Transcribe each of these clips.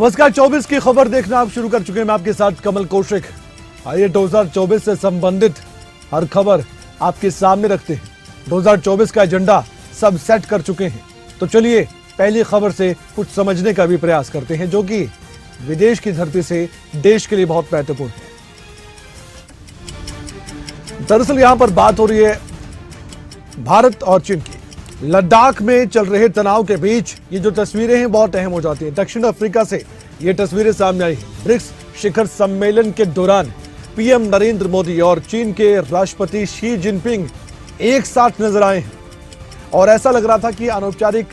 नमस्कार। 24 की खबर देखना आप शुरू कर चुके हैं। मैं आपके साथ कमल कौशिक। आइए 2024 से संबंधित हर खबर आपके सामने रखते हैं। 2024 का एजेंडा सब सेट कर चुके हैं, तो चलिए पहली खबर से कुछ समझने का भी प्रयास करते हैं, जो कि विदेश की धरती से देश के लिए बहुत महत्वपूर्ण है। दरअसल यहां पर बात हो रही है भारत और चीन की। लद्दाख में चल रहे तनाव के बीच ये जो तस्वीरें हैं बहुत अहम हो जाती हैं। दक्षिण अफ्रीका से ये तस्वीरें सामने आई हैं। ब्रिक्स शिखर सम्मेलन के दौरान पीएम नरेंद्र मोदी और चीन के राष्ट्रपति शी जिनपिंग एक साथ नजर आए हैं और ऐसा लग रहा था कि अनौपचारिक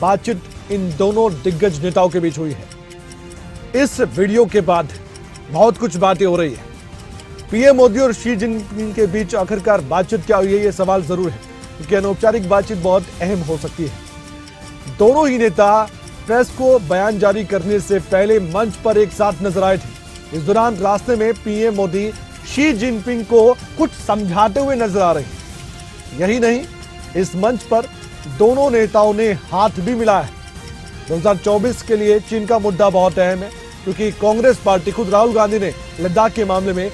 बातचीत इन दोनों दिग्गज नेताओं के बीच हुई है। इस वीडियो के बाद बहुत कुछ बातें हो रही है। पीएम मोदी और शी जिनपिंग के बीच आखिरकार बातचीत क्या हुई है, ये सवाल जरूर है, क्योंकि अनौपचारिक बातचीत बहुत अहम हो सकती है। दोनों ही नेता प्रेस को बयान जारी करने से पहले मंच पर एक साथ नजर आए थे। इस दौरान रास्ते में पीएम मोदी शी जिनपिंग को कुछ समझाते हुए नजर आ रहे हैं। यही नहीं, इस मंच पर दोनों नेताओं ने हाथ भी मिलाया है। 2024 के लिए चीन का मुद्दा बहुत अहम है, क्योंकि कांग्रेस पार्टी, खुद राहुल गांधी ने लद्दाख के मामले में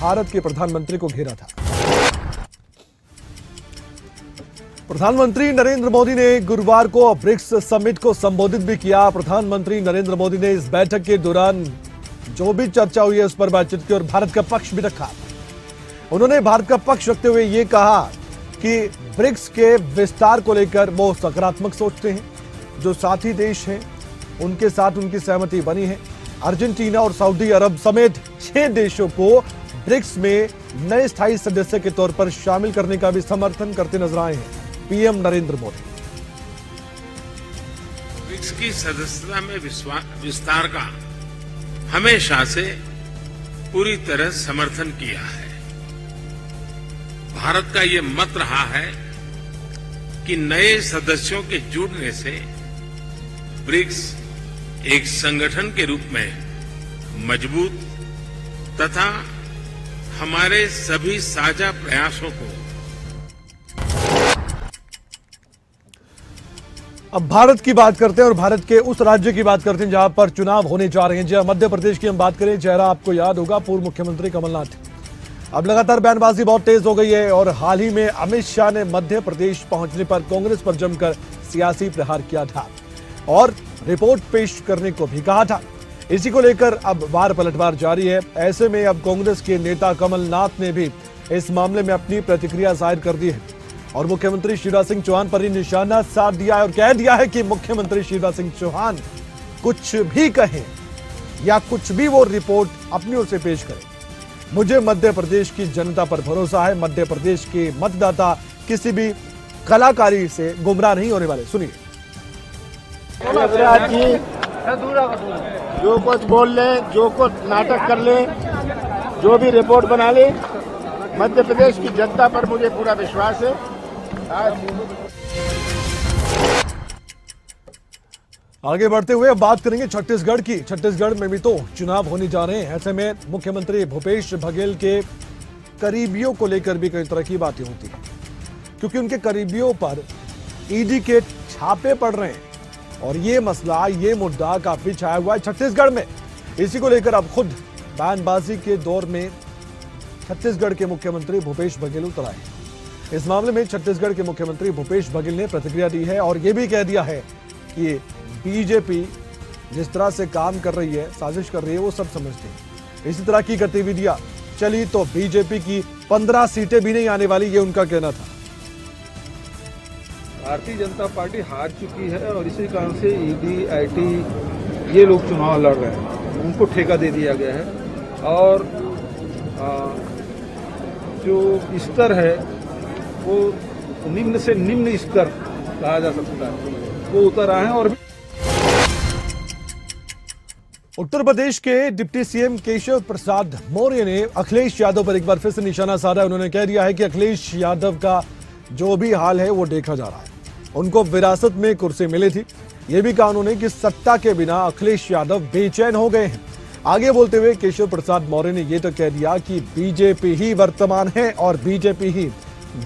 भारत के प्रधानमंत्री को घेरा था। प्रधानमंत्री नरेंद्र मोदी ने गुरुवार को ब्रिक्स समिट को संबोधित भी किया। प्रधानमंत्री नरेंद्र मोदी ने इस बैठक के दौरान जो भी चर्चा हुई है उस पर बातचीत की और भारत का पक्ष भी रखा। उन्होंने भारत का पक्ष रखते हुए ये कहा कि ब्रिक्स के विस्तार को लेकर वो सकारात्मक सोचते हैं। जो साथी देश हैं उनके साथ उनकी सहमति बनी है। अर्जेंटीना और सऊदी अरब समेत 6 देशों को ब्रिक्स में नए स्थायी सदस्य के तौर पर शामिल करने का भी समर्थन करते नजर आए हैं पीएम नरेंद्र मोदी। ब्रिक्स की सदस्यता में विस्तार का हमेशा से पूरी तरह समर्थन किया है। भारत का ये मत रहा है कि नए सदस्यों के जुड़ने से ब्रिक्स एक संगठन के रूप में मजबूत तथा हमारे सभी साझा प्रयासों को। अब भारत की बात करते हैं और भारत के उस राज्य की बात करते हैं जहां पर चुनाव होने जा रहे हैं। जहां मध्य प्रदेश की हम बात करें, चेहरा आपको याद होगा, पूर्व मुख्यमंत्री कमलनाथ। अब लगातार बयानबाजी बहुत तेज हो गई है और हाल ही में अमित शाह ने मध्य प्रदेश पहुंचने पर कांग्रेस पर जमकर सियासी प्रहार किया था और रिपोर्ट पेश करने को भी कहा था। इसी को लेकर अब वार पलटवार जारी है। ऐसे में अब कांग्रेस के नेता कमलनाथ ने भी इस मामले में अपनी प्रतिक्रिया जाहिर कर दी है और मुख्यमंत्री शिवराज सिंह चौहान पर ही निशाना साध दिया है और कह दिया है कि मुख्यमंत्री शिवराज सिंह चौहान कुछ भी कहें या कुछ भी वो रिपोर्ट अपनी ओर से पेश करें, मुझे मध्य प्रदेश की जनता पर भरोसा है। मध्य प्रदेश के मतदाता किसी भी कलाकारी से गुमराह नहीं होने वाले। सुनिए। जो कुछ बोल ले, जो कुछ नाटक कर ले, जो भी रिपोर्ट बना ले, मध्य प्रदेश की जनता पर मुझे पूरा विश्वास है। आगे बढ़ते हुए अब बात करेंगे छत्तीसगढ़ की। छत्तीसगढ़ में भी तो चुनाव होने जा रहे हैं। ऐसे में मुख्यमंत्री भूपेश बघेल के करीबियों को लेकर भी कई तरह की बातें होती हैं, क्योंकि उनके करीबियों पर ईडी के छापे पड़ रहे हैं और ये मसला, ये मुद्दा काफी छाया हुआ है छत्तीसगढ़ में। इसी को लेकर अब खुद बयानबाजी के दौर में छत्तीसगढ़ के मुख्यमंत्री भूपेश बघेल उतर आए। इस मामले में छत्तीसगढ़ के मुख्यमंत्री भूपेश बघेल ने प्रतिक्रिया दी है और यह भी कह दिया है कि बीजेपी जिस तरह से काम कर रही है, साजिश कर रही है, वो सब समझते हैं। इसी तरह की गतिविधियां चली तो बीजेपी की 15 सीटें भी नहीं आने वाली, ये उनका कहना था। भारतीय जनता पार्टी हार चुकी है और इसी कारण से ईडी, आईटी ये लोग चुनाव लड़ रहे हैं, उनको ठेका दे दिया गया है और जो स्तर है वो निम्न से निम्न स्तर कहा जा सकता है, वो उतर आए हैं। और उत्तर प्रदेश के डिप्टी सीएम केशव प्रसाद मौर्य ने अखिलेश यादव पर एक बार फिर से निशाना साधा। उन्होंने कह दिया है कि अखिलेश यादव का जो भी हाल है वो देखा जा रहा है। उनको विरासत में कुर्सी मिली थी। यह भी कहा उन्होंने कि सत्ता के बिना अखिलेश यादव बेचैन हो गए हैं। आगे बोलते हुए केशव प्रसाद मौर्य ने यह तो कह दिया कि बीजेपी ही वर्तमान है और बीजेपी ही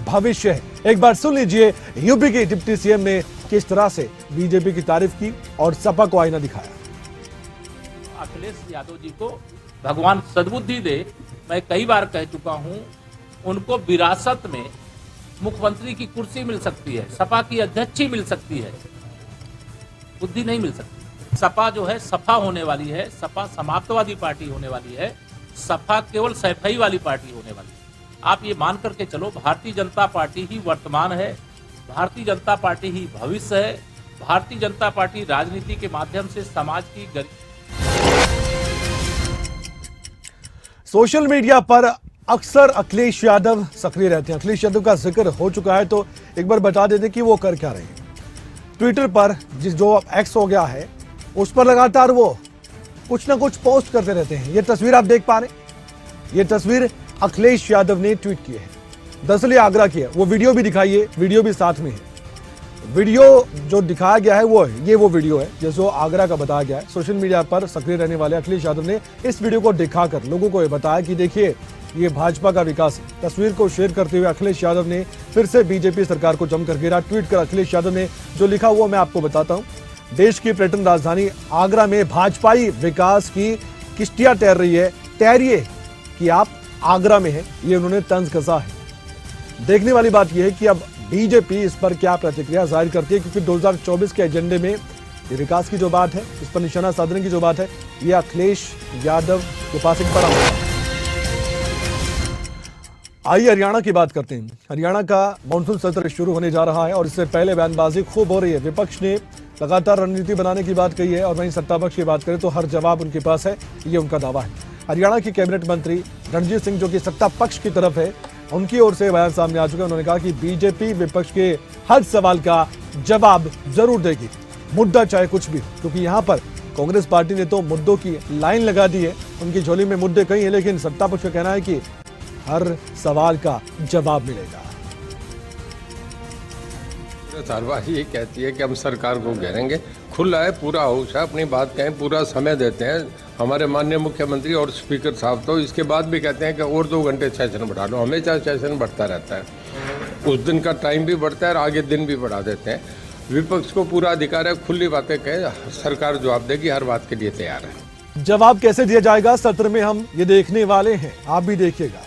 भविष्य है। एक बार सुन लीजिए यूपी के डिप्टी सीएम ने किस तरह से बीजेपी की तारीफ की और सपा को आईना दिखाया। अखिलेश यादव जी को भगवान सद्बुद्धि दे। मैं कई बार कह चुका हूं, उनको विरासत में मुख्यमंत्री की कुर्सी मिल सकती है, सपा की अध्यक्षी मिल सकती है, बुद्धि नहीं मिल सकती। सपा जो है सफा होने वाली है, सपा समाप्तवादी पार्टी होने वाली है, सपा केवल सैफई वाली पार्टी होने वाली है। आप ये मान करके चलो, भारतीय जनता पार्टी ही वर्तमान है, भारतीय जनता पार्टी ही भविष्य है, भारतीय जनता पार्टी राजनीति के माध्यम से समाज की सोशल मीडिया पर अक्सर अखिलेश यादव सक्रिय रहते हैं। अखिलेश यादव का जिक्र हो चुका है, तो एक बार बता देते कि वो कर क्या रहे हैं। ट्विटर पर जो एक्स हो गया है, उस पर लगातार वो कुछ ना कुछ पोस्ट करते रहते हैं। ये तस्वीर आप देख पा रहे हैं, ये तस्वीर अखिलेश यादव ने ट्वीट की है, दरअसल ये आगरा की है। वो वीडियो भी दिखाइए, वीडियो भी साथ में है। वीडियो जो दिखाया गया है वो है, ये वो वीडियो है जो आगरा का बताया गया है। सोशल मीडिया पर सक्रिय रहने वाले अखिलेश यादव ने इस वीडियो को दिखाकर लोगों को ये बताया कि देखिए ये भाजपा का विकास है। तस्वीर को शेयर करते हुए अखिलेश यादव ने फिर से बीजेपी सरकार को जमकर घेरा। ट्वीट कर अखिलेश यादव ने जो लिखा वो मैं आपको बताता हूँ। देश की पर्यटन राजधानी आगरा में भाजपाई विकास की किश्तियां तैर रही है, तैरिए कि आप आगरा में है, ये उन्होंने तंज कसा है। देखने वाली बात यह है कि अब बीजेपी इस पर क्या प्रतिक्रिया जाहिर करती है, क्योंकि 2024 के एजेंडे में ये विकास की जो बात है, इस पर निशाना साधने की जो बात है, ये अखिलेश यादव के पास एक बड़ा मुद्दा है। आइए हरियाणा की बात करते हैं। हरियाणा का मानसून सत्र शुरू होने जा रहा है और इससे पहले बयानबाजी खूब हो रही है। विपक्ष ने लगातार रणनीति बनाने की बात कही है और वहीं सत्तापक्ष की बात करें तो हर जवाब उनके पास है, ये उनका दावा है। हरियाणा की कैबिनेट मंत्री रणजीत सिंह जो कि सत्ता पक्ष की तरफ है, उनकी ओर से बयान सामने आ चुका है। उन्होंने कहा कि बीजेपी विपक्ष के हर सवाल का जवाब जरूर देगी, मुद्दा चाहे कुछ भी, क्योंकि यहाँ पर कांग्रेस पार्टी ने तो मुद्दों की लाइन लगा दी है। उनकी झोली में मुद्दे कई हैं, लेकिन सत्ता पक्ष का कहना है कि हर सवाल का जवाब मिलेगा। कार्यवाही ये कहती है कि हम सरकार को घेरेंगे, खुला है, पूरा होश है, अपनी बात कहें, पूरा समय देते हैं। हमारे माननीय मुख्यमंत्री और स्पीकर साहब तो इसके बाद भी कहते हैं कि और 2 घंटे सेशन बढ़ा लो। हमेशा सेशन बढ़ता रहता है, उस दिन का टाइम भी बढ़ता है और आगे दिन भी बढ़ा देते हैं। विपक्ष को पूरा अधिकार है, खुली बातें कहें, सरकार जवाब देगी, हर बात के लिए तैयार है। जवाब कैसे दिया जाएगा सत्र में हम ये देखने वाले हैं, आप भी देखिएगा।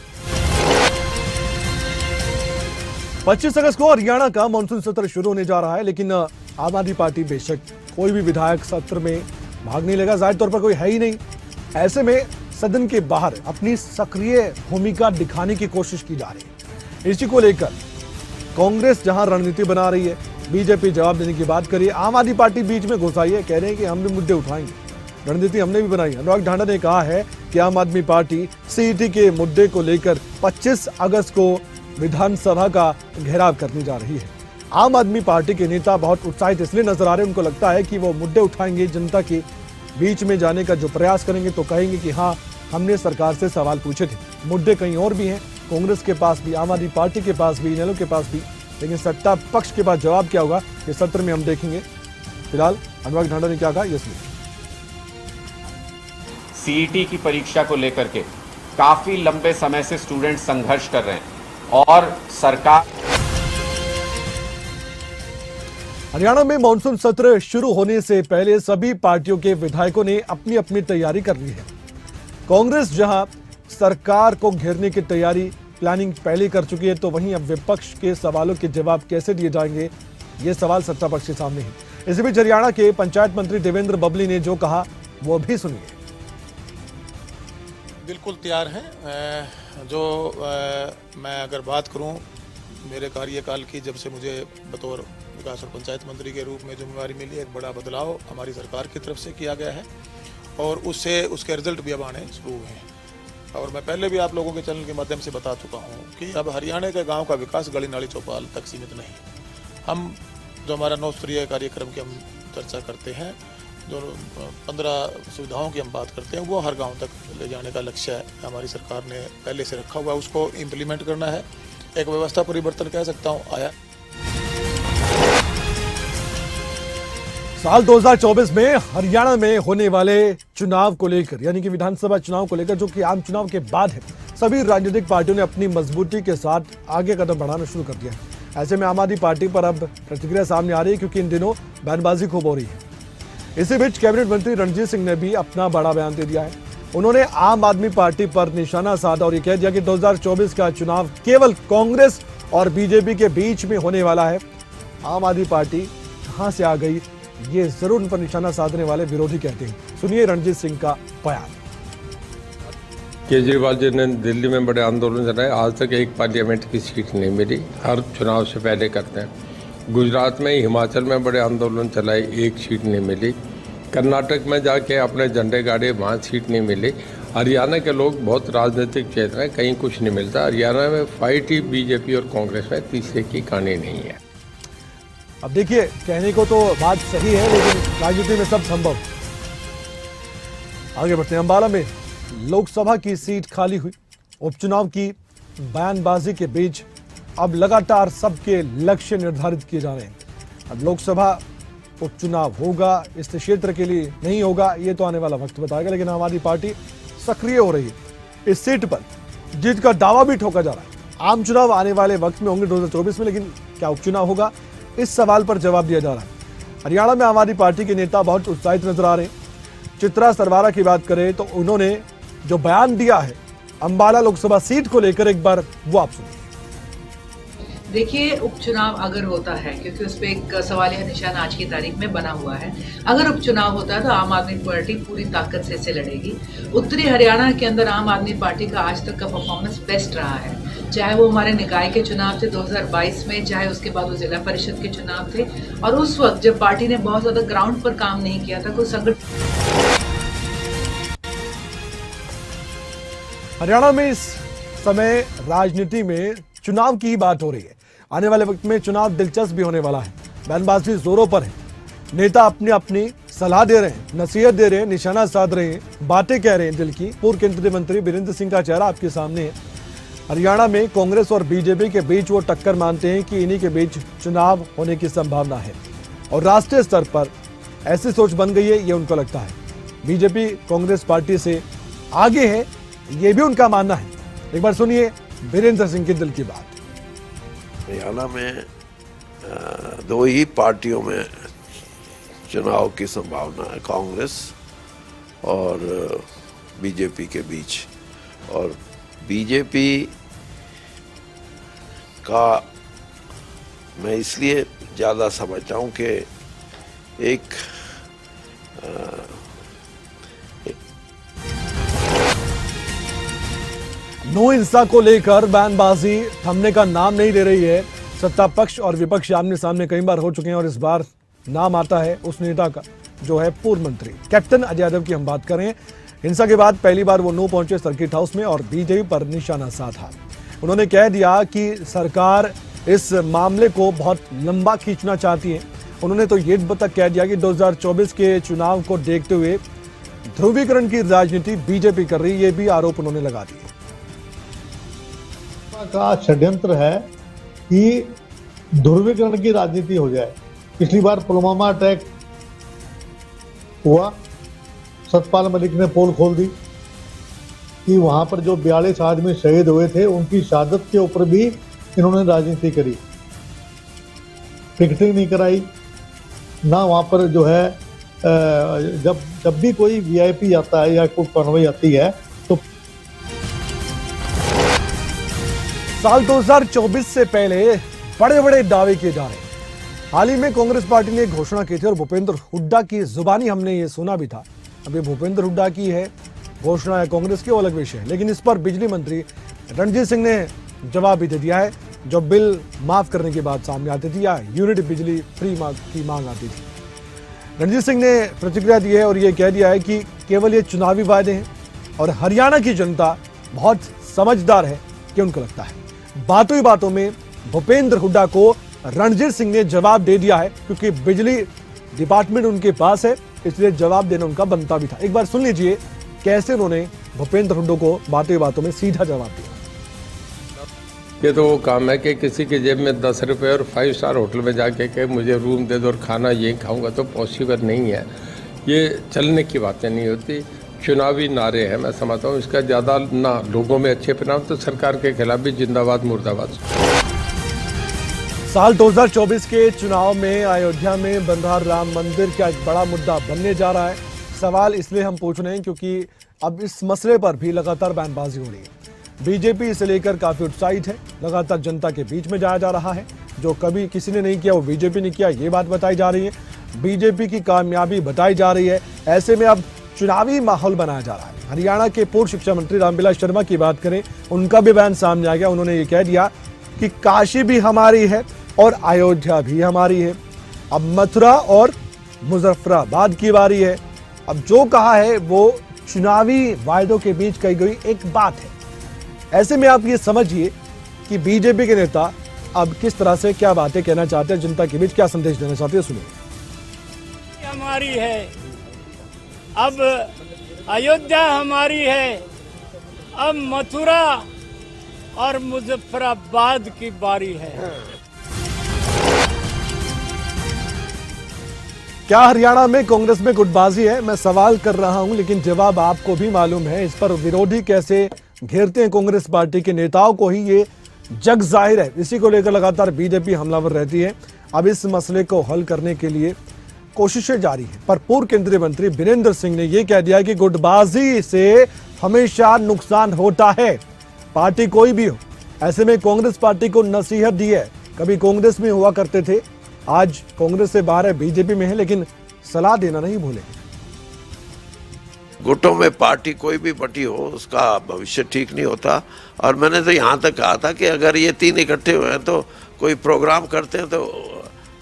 25 अगस्त को हरियाणा का मानसून सत्र शुरू होने जा रहा है, लेकिन आम आदमी पार्टी बेशक कोई भी विधायक सत्र में भाग नहीं लेगा, जाहिर तौर पर कोई है ही नहीं। ऐसे में सदन के बाहर अपनी सक्रिय भूमिका दिखाने की कोशिश की जा रही है। इसी को लेकर कांग्रेस जहां रणनीति बना रही है, बीजेपी जवाब देने की बात करिए, आम आदमी पार्टी बीच में घुस आई है, कह रहे हैं कि हम भी मुद्दे उठाएंगे, रणनीति हमने भी बनाई है। अनुराग ढांडा ने कहा है कि आम आदमी पार्टी सीईटी के मुद्दे को लेकर 25 अगस्त को विधानसभा का घेराव करने जा रही है। आम आदमी पार्टी के नेता बहुत उत्साहित इसलिए नजर आ रहे हैं, उनको लगता है कि वो मुद्दे उठाएंगे, जनता के बीच में जाने का जो प्रयास करेंगे तो कहेंगे कि हाँ हमने सरकार से सवाल पूछे थे। मुद्दे कहीं और भी हैं, कांग्रेस के पास भी, आम आदमी पार्टी के पास भी, इनेलो के पास भी, लेकिन सत्ता पक्ष के पास जवाब क्या होगा ये सत्र में हम देखेंगे। फिलहाल अनुराग ढांडा ने क्या कहा ये सुनिए। सीईटी की परीक्षा को लेकर के काफी लंबे समय से स्टूडेंट संघर्ष कर रहे हैं और सरकार हरियाणा में मानसून सत्र शुरू होने से पहले सभी पार्टियों के विधायकों ने अपनी अपनी तैयारी कर ली है। कांग्रेस जहां सरकार को घेरने की तैयारी प्लानिंग पहले कर चुकी है, तो वहीं अब विपक्ष के सवालों के जवाब कैसे दिए जाएंगे ये सवाल सत्ता पक्ष के सामने है। इसी बीच हरियाणा के पंचायत मंत्री देवेंद्र बबली ने जो कहा वो भी सुनिए। बिल्कुल तैयार हैं। मैं अगर बात करूं मेरे कार्यकाल की, जब से मुझे बतौर विकास और पंचायत मंत्री के रूप में जिम्मेवारी मिली, एक बड़ा बदलाव हमारी सरकार की तरफ से किया गया है और उसके रिजल्ट भी अब आने शुरू हुए हैं। और मैं पहले भी आप लोगों के चैनल के माध्यम से बता चुका हूं कि अब हरियाणा के गांव का विकास गली नाली चौपाल तक सीमित नहीं। हम जो हमारा 9 स्तरीय कार्यक्रम की हम चर्चा करते हैं, जो 15 सुविधाओं की हम बात करते हैं, वो हर गांव तक ले जाने का लक्ष्य है हमारी सरकार ने पहले से रखा हुआ है, उसको इम्प्लीमेंट करना है। एक व्यवस्था परिवर्तन कह सकता हूँ आया। साल 2024 में हरियाणा में होने वाले चुनाव को लेकर, यानी कि विधानसभा चुनाव को लेकर, जो कि आम चुनाव के बाद है, सभी राजनीतिक पार्टियों ने अपनी मजबूती के साथ आगे कदम बढ़ाना शुरू कर दिया है। ऐसे में आम आदमी पार्टी पर अब प्रतिक्रिया सामने आ रही है, क्योंकि इन दिनों बयानबाजी खूब हो रही है। इसी बीच कैबिनेट मंत्री रणजीत सिंह ने भी अपना बड़ा बयान दे दिया है। उन्होंने आम आदमी पार्टी पर निशाना साधा और ये कह दिया कि 2024 का चुनाव केवल कांग्रेस और बीजेपी के बीच में होने वाला है। आम आदमी पार्टी कहां से आ गई, ये जरूर उन पर निशाना साधने वाले विरोधी कहते हैं। सुनिए रणजीत सिंह का बयान। केजरीवाल जी ने दिल्ली में बड़े आंदोलन चलाए, आज तक एक पार्लियामेंट की सीट नहीं मिली, हर चुनाव से पहले करते हैं। गुजरात में, हिमाचल में बड़े आंदोलन चलाए, एक सीट नहीं मिली। कर्नाटक में जाके अपने झंडे गाड़े, वहाँ सीट नहीं मिली। हरियाणा के लोग बहुत राजनीतिक क्षेत्र हैं, कहीं कुछ नहीं मिलता। हरियाणा में फाइट ही बीजेपी और कांग्रेस में, तीसरे की कहानी नहीं है। अब देखिए, कहने को तो बात सही है, लेकिन राजनीति में सब संभव। आगे बढ़ते हैं। अंबाला में लोकसभा की सीट खाली हुई। उपचुनाव की बयानबाजी के बीच अब लगातार सबके लक्ष्य निर्धारित किए जा रहे हैं। अब लोकसभा उपचुनाव होगा, इस क्षेत्र के लिए नहीं होगा, ये तो आने वाला वक्त बताएगा, लेकिन आम आदमी पार्टी सक्रिय हो रही है। इस सीट पर जीत का दावा भी ठोका जा रहा है। आम चुनाव आने वाले वक्त में होंगे 2024 में, लेकिन क्या उपचुनाव होगा, इस सवाल पर जवाब दिया जा रहा है। हरियाणा में आम आदमी पार्टी के नेता बहुत उत्साहित नजर आ रहे हैं। चित्रा सरवारा की बात करें तो उन्होंने जो बयान दिया है अंबाला लोकसभा सीट को लेकर, एक बार वो आप सुनिए। देखिए, उपचुनाव अगर होता है, क्योंकि उस पर एक सवालिया निशान आज की तारीख में बना हुआ है, अगर उपचुनाव होता है तो आम आदमी पार्टी पूरी ताकत से इसे लड़ेगी। उत्तरी हरियाणा के अंदर आम आदमी पार्टी का आज तक का परफॉर्मेंस बेस्ट रहा है, चाहे वो हमारे निकाय के चुनाव थे 2022 में, चाहे उसके बाद वो जिला परिषद के चुनाव थे, और उस वक्त जब पार्टी ने बहुत ज्यादा ग्राउंड पर काम नहीं किया था, कोई संगठन। हरियाणा में इस समय राजनीति में चुनाव की ही बात हो रही है। आने वाले वक्त में चुनाव दिलचस्प भी होने वाला है। बयानबाजी जोरों पर है, नेता अपनी अपनी सलाह दे रहे हैं, नसीहत दे रहे हैं, निशाना साध रहे हैं, बातें कह रहे हैं दिल की। पूर्व केंद्रीय मंत्री वीरेंद्र सिंह का चेहरा आपके सामने है। हरियाणा में कांग्रेस और बीजेपी के बीच वो टक्कर मानते हैं कि इन्हीं के बीच चुनाव होने की संभावना है, और राष्ट्रीय स्तर पर ऐसी सोच बन गई है, ये उनको लगता है। बीजेपी कांग्रेस पार्टी से आगे है, ये भी उनका मानना है। एक बार सुनिए वीरेंद्र सिंह के दिल की बात। हरियाणा में दो ही पार्टियों में चुनाव की संभावना है, कांग्रेस और बीजेपी के बीच। और बीजेपी का मैं इसलिए ज़्यादा समझता हूँ कि एक नो हिंसा को लेकर बयानबाजी थमने का नाम नहीं ले रही है। सत्ता पक्ष और विपक्ष आमने सामने कई बार हो चुके हैं, और इस बार नाम आता है उस नेता का जो है पूर्व मंत्री कैप्टन अजय यादव की हम बात करें। हिंसा के बाद पहली बार वो नू पहुंचे सर्किट हाउस में और बीजेपी पर निशाना साधा। उन्होंने कह दिया कि सरकार इस मामले को बहुत लंबा खींचना चाहती है। उन्होंने तो ये तक कह दिया कि 2024 के चुनाव को देखते हुए ध्रुवीकरण की राजनीति बीजेपी कर रही है, ये भी आरोप उन्होंने लगा दिया। का षड्यंत्र है कि ध्रुवीकरण की राजनीति हो जाए। पिछली बार पुलवामा अटैक हुआ, सतपाल मलिक ने पोल खोल दी कि वहां पर जो 42 आदमी शहीद हुए थे, उनकी शहादत के ऊपर भी इन्होंने राजनीति करी। पिकेटिंग नहीं कराई ना, वहां पर जो है जब भी कोई वीआईपी आता है या कोई कॉन्वॉय आती है तो साल 2024 से पहले बड़े बड़े दावे किए जा रहे हैं। हाल ही में कांग्रेस पार्टी ने घोषणा की थी और भूपेंद्र हुड्डा की जुबानी हमने ये सुना भी था। अभी भूपेंद्र हुड्डा की है घोषणा है कांग्रेस की, वो अलग विषय है, लेकिन इस पर बिजली मंत्री रणजीत सिंह ने जवाब भी दे दिया है। जो बिल माफ करने की बात सामने आती थी या यूनिट बिजली फ्री की मांग आती थी, रणजीत सिंह ने प्रतिक्रिया दी है और ये कह दिया है कि केवल ये चुनावी वायदे हैं और हरियाणा की जनता बहुत समझदार है कि उनको लगता है। बातों ही बातों में भूपेंद्र हुड्डा को रणजीत सिंह ने जवाब दे दिया है, क्योंकि बिजली डिपार्टमेंट उनके पास है, इसलिए जवाब देना उनका बनता भी था। एक बार सुन लीजिए कैसे उन्होंने भूपेंद्र हुड्डा को बातों ही बातों में सीधा जवाब दिया। ये तो वो काम है कि किसी के जेब में 10 रुपये और 5 स्टार होटल में जाके के मुझे रूम दे दो और खाना ये खाऊंगा, तो पॉसिबल नहीं है। ये चलने की बातें नहीं होती। चुनावी नारे हैं, मैं समझता हूँ इसका ज़्यादा ना लोगों में अच्छे परिणाम, तो सरकार के खिलाफ भी जिंदाबाद मुर्दाबाद। साल 2024 के चुनाव में अयोध्या में बन रहा राम मंदिर का एक बड़ा मुद्दा बनने जा रहा है। सवाल इसलिए हम पूछ रहे हैं क्योंकि अब इस मसले पर भी लगातार बयानबाजी हो रही है। बीजेपी इसे लेकर काफी उत्साहित है, लगातार जनता के बीच में जाया जा रहा है। जो कभी किसी ने नहीं किया वो बीजेपी ने किया, ये बात बताई जा रही है। बीजेपी की कामयाबी बताई जा रही है। ऐसे में अब चुनावी माहौल बनाया जा रहा है। हरियाणा के पूर्व शिक्षा मंत्री रामविलास शर्मा की बात करें, उनका भी बयान सामने आ गया। उन्होंने ये कह दिया कि काशी भी हमारी है और अयोध्या भी हमारी है। अब मथुरा और मुजफ्फराबाद की बारी है। अब जो कहा है वो चुनावी वायदों के बीच कही गई एक बात है। ऐसे में आप ये समझिए कि बीजेपी के नेता अब किस तरह से क्या बातें कहना चाहते हैं, जनता के बीच क्या संदेश देना चाहते हैं, सुनिए। हमारी है, अब अयोध्या हमारी है, अब मथुरा और मुजफ्फराबाद की बारी है। क्या हरियाणा में कांग्रेस में गुटबाजी है? मैं सवाल कर रहा हूं, लेकिन जवाब आपको भी मालूम है। इस पर विरोधी कैसे घेरते हैं कांग्रेस पार्टी के नेताओं को ही ये जग जाहिर है। इसी को लेकर लगातार बीजेपी हमलावर रहती है। अब इस मसले को हल करने के लिए कोशिशें जारी है, पर पूर्व केंद्रीय मंत्री वीरेंद्र सिंह ने यह कह दिया कि गुटबाजी से हमेशा नुकसान होता है, पार्टी कोई भी हो। ऐसे में कांग्रेस पार्टी को नसीहत दी है। कभी कांग्रेस में हुआ करते थे, आज कांग्रेस से बाहर है, बीजेपी में है, लेकिन सलाह देना नहीं भूले। गुटों में पार्टी कोई भी बटी हो उसका भविष्य ठीक नहीं होता। और मैंने तो यहाँ तक कहा था कि अगर ये तीन इकट्ठे हुए हैं तो कोई प्रोग्राम करते हैं तो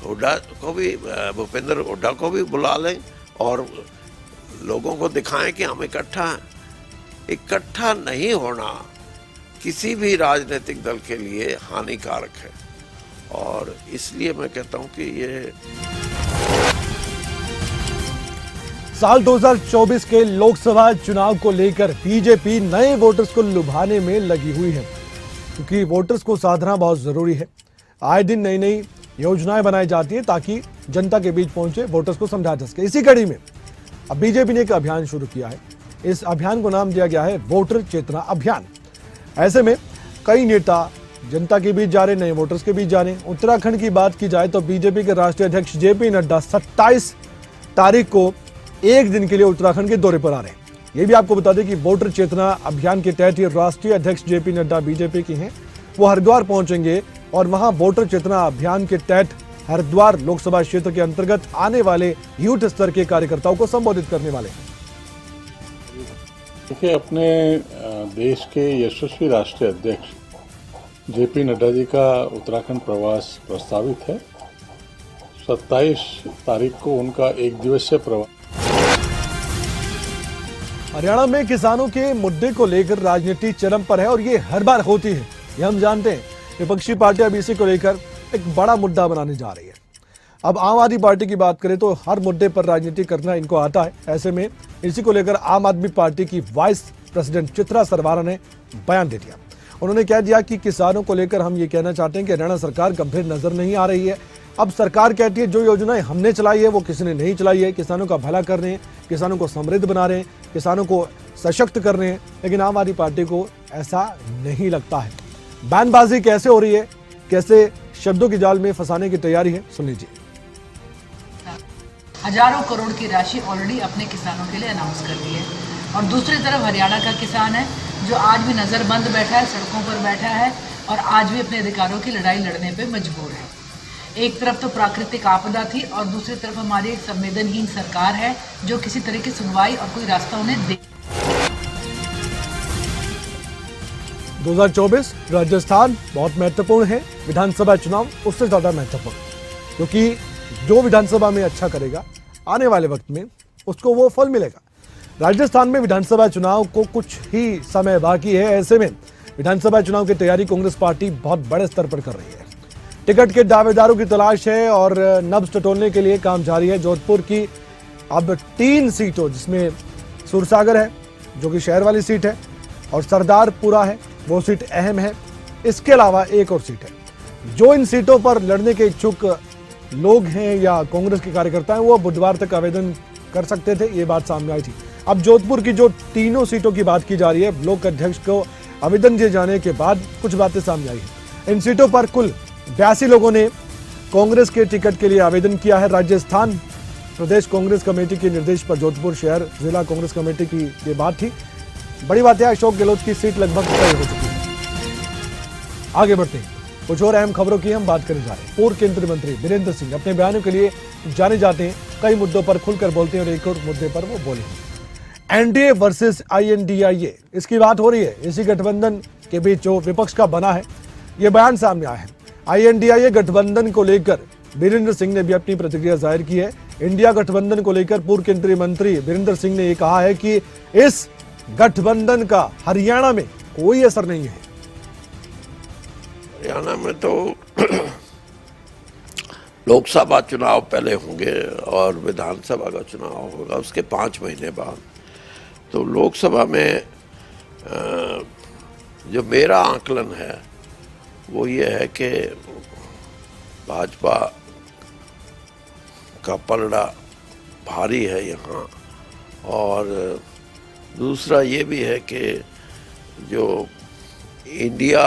हुड्डा को भी, भूपेंद्र हुड्डा को भी बुला लें और लोगों को दिखाएं कि हम इकट्ठा हैं। इकट्ठा नहीं होना किसी भी राजनीतिक दल के लिए हानिकारक है और इसलिए मैं कहता हूं कि ये साल 2024 के लोकसभा चुनाव को लेकर बीजेपी नए वोटर्स को लुभाने में लगी हुई है, क्योंकि वोटर्स को साधना बहुत जरूरी है। आए दिन नई नई योजनाएं बनाई जाती है ताकि जनता के बीच पहुंचे, वोटर्स को समझा जा सके। इसी कड़ी में अब बीजेपी ने एक अभियान शुरू किया है। इस अभियान को नाम दिया गया है वोटर चेतना अभियान। ऐसे में कई नेता जनता के बीच जा रहे, नए वोटर्स के बीच जा रहे। उत्तराखंड की बात की जाए तो बीजेपी के राष्ट्रीय अध्यक्ष जेपी नड्डा 27 तारीख को एक दिन के लिए उत्तराखंड के दौरे पर आ रहे हैं। ये भी आपको बता दें कि वोटर चेतना अभियान के तहत ये राष्ट्रीय अध्यक्ष जेपी नड्डा बीजेपी के हैं, वो हरिद्वार पहुंचेंगे और वहां वोटर चेतना अभियान के तहत हरिद्वार लोकसभा क्षेत्र के अंतर्गत आने वाले यूथ स्तर के कार्यकर्ताओं को संबोधित करने वाले हैं। देखिए, अपने देश के यशस्वी राष्ट्रीय अध्यक्ष जेपी नड्डा जी का उत्तराखंड प्रवास प्रस्तावित है। 27 तारीख को उनका एक दिवसीय प्रवास। हरियाणा में किसानों के मुद्दे को लेकर राजनीति चरम पर है और ये हर बार होती है, ये हम जानते हैं। विपक्षी पार्टियां भी इसी को लेकर एक बड़ा मुद्दा बनाने जा रही है। अब आम आदमी पार्टी की बात करें तो हर मुद्दे पर राजनीति करना इनको आता है। ऐसे में इसी को लेकर आम आदमी पार्टी की वाइस प्रेसिडेंट चित्रा सरवारा ने बयान दे दिया। उन्होंने कह दिया कि किसानों को लेकर हम ये कहना चाहते हैं कि हरियाणा सरकार गंभीर नजर नहीं आ रही है। अब सरकार कहती है जो योजनाएं हमने चलाई है वो किसी ने नहीं चलाई है। किसानों का भला कर रहे हैं, किसानों को समृद्ध बना रहे हैं, किसानों को सशक्त कर रहे हैं, लेकिन आम आदमी पार्टी को ऐसा नहीं लगता है। बयानबाजी कैसे हो रही है, कैसे शब्दों की जाल में फंसाने की तैयारी है, सुन लीजिए। हजारों करोड़ की राशि ऑलरेडी अपने किसानों के लिए अनाउंस कर दी है और दूसरी तरफ हरियाणा का किसान है जो आज भी नजरबंद बैठा है, सड़कों पर बैठा है और आज भी अपने अधिकारों की लड़ाई लड़ने पे मजबूर है। एक तरफ तो प्राकृतिक आपदा थी और दूसरी तरफ हमारी एक संवेदनहीन सरकार है जो किसी तरह की सुनवाई और कोई रास्ता उन्हें दे। 2024 राजस्थान बहुत महत्वपूर्ण है, विधानसभा चुनाव उससे ज्यादा महत्वपूर्ण, क्योंकि जो विधानसभा में अच्छा करेगा आने वाले वक्त में उसको वो फल मिलेगा। राजस्थान में विधानसभा चुनाव को कुछ ही समय बाकी है। ऐसे में विधानसभा चुनाव की तैयारी कांग्रेस पार्टी बहुत बड़े स्तर पर कर रही है। टिकट के दावेदारों की तलाश है और नब्ज टटोलने के लिए काम जारी है। जोधपुर की अब 3 सीटों, जिसमें सूरसागर है जो कि शहर वाली सीट है और सरदारपुरा है, वो सीट अहम है। इसके अलावा एक और सीट है। जो इन सीटों पर लड़ने के इच्छुक लोग हैं या कांग्रेस के कार्यकर्ता हैं वो बुधवार तक आवेदन कर सकते थे, ये बात सामने आई थी। अब जोधपुर की जो 3 सीटों की बात की जा रही है, ब्लॉक अध्यक्ष को आवेदन दिए जाने के बाद कुछ बातें सामने आई है। इन सीटों पर कुल 82 लोगों ने कांग्रेस के टिकट के लिए आवेदन किया है। राजस्थान प्रदेश कांग्रेस कमेटी के निर्देश पर जोधपुर शहर जिला कांग्रेस कमेटी की ये बात थी। बड़ी बात है, अशोक गहलोत की सीट लगभग तय हो चुकी है। आगे बढ़ते हैं, कुछ और अहम खबरों की हम बात करने जा रहे हैं। पूर्व केंद्रीय मंत्री वीरेंद्र सिंह अपने बयानों के लिए जाने जाते हैं, कई मुद्दों पर खुलकर बोलते हैं और एक और मुद्दे पर वो बोले। एनडीए वर्सेस आईएनडीआईए, इसकी बात हो रही है। इसी गठबंधन के बीच जो विपक्ष का बना है, ये बयान सामने आया है। आईएनडीआईए गठबंधन को लेकर वीरेंद्र सिंह ने भी अपनी प्रतिक्रिया जाहिर की है। इंडिया गठबंधन को लेकर पूर्व केंद्रीय मंत्री वीरेंद्र सिंह ने यह कहा है कि इस गठबंधन का हरियाणा में कोई असर नहीं है। हरियाणा में तो लोकसभा चुनाव पहले होंगे और विधानसभा का चुनाव होगा उसके 5 महीने बाद। तो लोकसभा में जो मेरा आकलन है वो ये है कि भाजपा का पलड़ा भारी है यहाँ, और दूसरा ये भी है कि जो इंडिया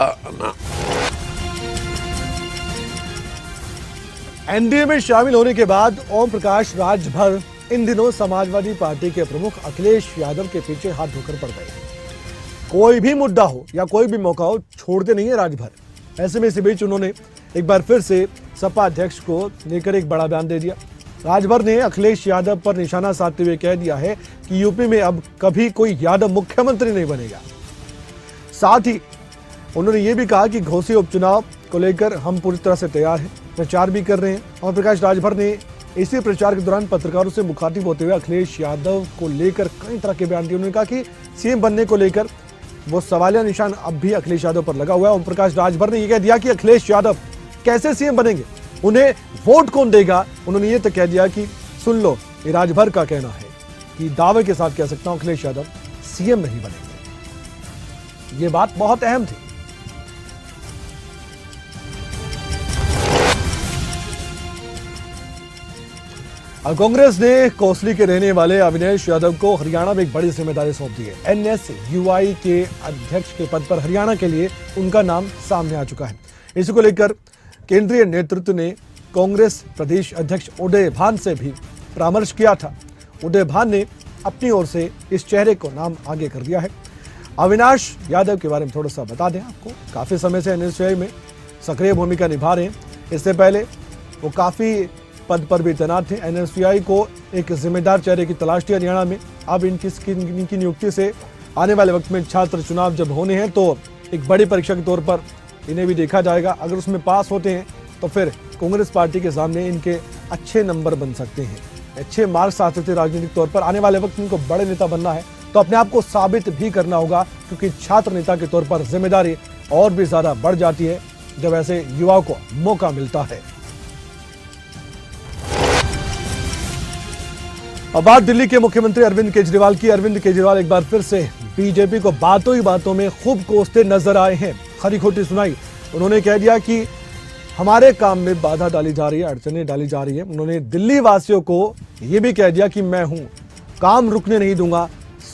एनडीए में शामिल होने के बाद ओम प्रकाश राजभर इन दिनों समाजवादी पार्टी के प्रमुख अखिलेश यादव के पीछे हाथ धोकर पड़ गए। कोई भी मुद्दा हो या कोई भी मौका हो, छोड़ते नहीं है राजभर। ऐसे में इसी बीच उन्होंने एक बार फिर से सपा अध्यक्ष को लेकर एक बड़ा बयान दे दिया। राजभर ने अखिलेश यादव पर निशाना साधते हुए कह दिया है कि यूपी में अब कभी कोई यादव मुख्यमंत्री नहीं बनेगा। साथ ही उन्होंने ये भी कहा कि घोसी उपचुनाव को लेकर हम पूरी तरह से तैयार हैं, प्रचार भी कर रहे हैं। और प्रकाश राजभर ने इसी प्रचार के दौरान पत्रकारों से मुखातिब होते हुए अखिलेश यादव को लेकर कई तरह के बयान दिए। उन्होंने कहा कि सीएम बनने को लेकर वो सवालिया निशान अब भी अखिलेश यादव पर लगा हुआ है। ओम प्रकाश राजभर ने यह कह दिया कि अखिलेश यादव कैसे सीएम बनेंगे, उन्हें वोट कौन देगा। उन्होंने ये तक कह दिया कि सुन लो, ये राजभर का कहना है कि दावे के साथ कह सकता हूं अखिलेश यादव सीएम नहीं बनेंगे। ये बात बहुत अहम थी। कांग्रेस ने कोसली के रहने वाले अविनाश यादव को हरियाणा में एक बड़ी जिम्मेदारी सौंप दी है। एनएसयूआई के अध्यक्ष के पद पर हरियाणा के लिए उनका नाम सामने आ चुका है। इसी को लेकर केंद्रीय नेतृत्व ने कांग्रेस प्रदेश अध्यक्ष उदय भान से भी परामर्श किया था। उदय भान ने अपनी ओर से इस चेहरे को नाम आगे कर दिया है। अविनाश यादव के बारे में थोड़ा सा बता दें आपको, काफी समय से एनएसयूआई में सक्रिय भूमिका निभा रहे हैं। इससे पहले वो काफी पद पर भी तैनात थे। एनएसयूआई को एक जिम्मेदार चेहरे की तलाश थी हरियाणा में। अब इनकी नियुक्ति से आने वाले वक्त में छात्र चुनाव जब होने हैं तो एक बड़ी परीक्षा के तौर पर इन्हें भी देखा जाएगा। अगर उसमें पास होते हैं तो फिर कांग्रेस पार्टी के सामने इनके अच्छे नंबर बन सकते हैं, अच्छे मार्क्स आ सकते हैं राजनीतिक तौर पर। आने वाले वक्त इनको बड़े नेता बनना है तो अपने आप को साबित भी करना होगा, क्योंकि छात्र नेता के तौर पर जिम्मेदारी और भी ज्यादा बढ़ जाती है जब ऐसे युवाओं को मौका मिलता है। अब बात दिल्ली के मुख्यमंत्री अरविंद केजरीवाल की। अरविंद केजरीवाल एक बार फिर से बीजेपी को बातों ही बातों में खूब कोसते नजर आए हैं, खरी खोटी सुनाई। उन्होंने कह दिया कि हमारे काम में बाधा डाली जा रही है, अड़चनें डाली जा रही है। उन्होंने दिल्ली वासियों को यह भी कह दिया कि मैं हूं, काम रुकने नहीं दूंगा,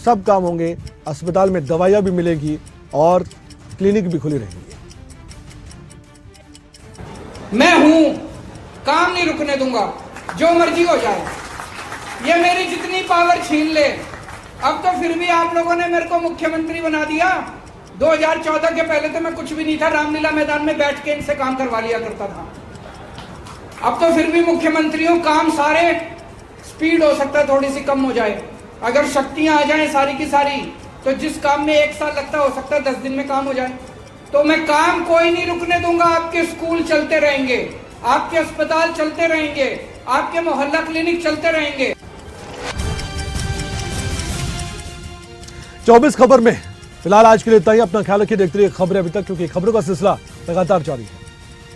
सब काम होंगे, अस्पताल में दवाइयां भी मिलेगी और क्लिनिक भी खुली रहेंगी। मैं हूं, काम नहीं रुकने दूंगा, जो मर्जी हो जाए, ये मेरी जितनी पावर छीन ले। अब तो फिर भी आप लोगों ने मेरे को मुख्यमंत्री बना दिया। 2014 के पहले तो मैं कुछ भी नहीं था, रामलीला मैदान में बैठ के इनसे काम करवा लिया करता था। अब तो फिर भी मुख्यमंत्री हूं, काम सारे स्पीड हो सकता है थोड़ी सी कम हो जाए। अगर शक्तियां आ जाएं सारी की सारी, तो जिस काम में 1 साल लगता हो सकता है 10 दिन में काम हो जाए। तो मैं काम कोई नहीं रुकने दूंगा। आपके स्कूल चलते रहेंगे, आपके अस्पताल चलते रहेंगे, आपके मोहल्ला क्लिनिक चलते रहेंगे। 24 खबर में फिलहाल आज के लिए इतना ही। अपना ख्याल रखिए, देखते रहिए खबरें अभी तक, क्योंकि खबरों का सिलसिला लगातार जारी है।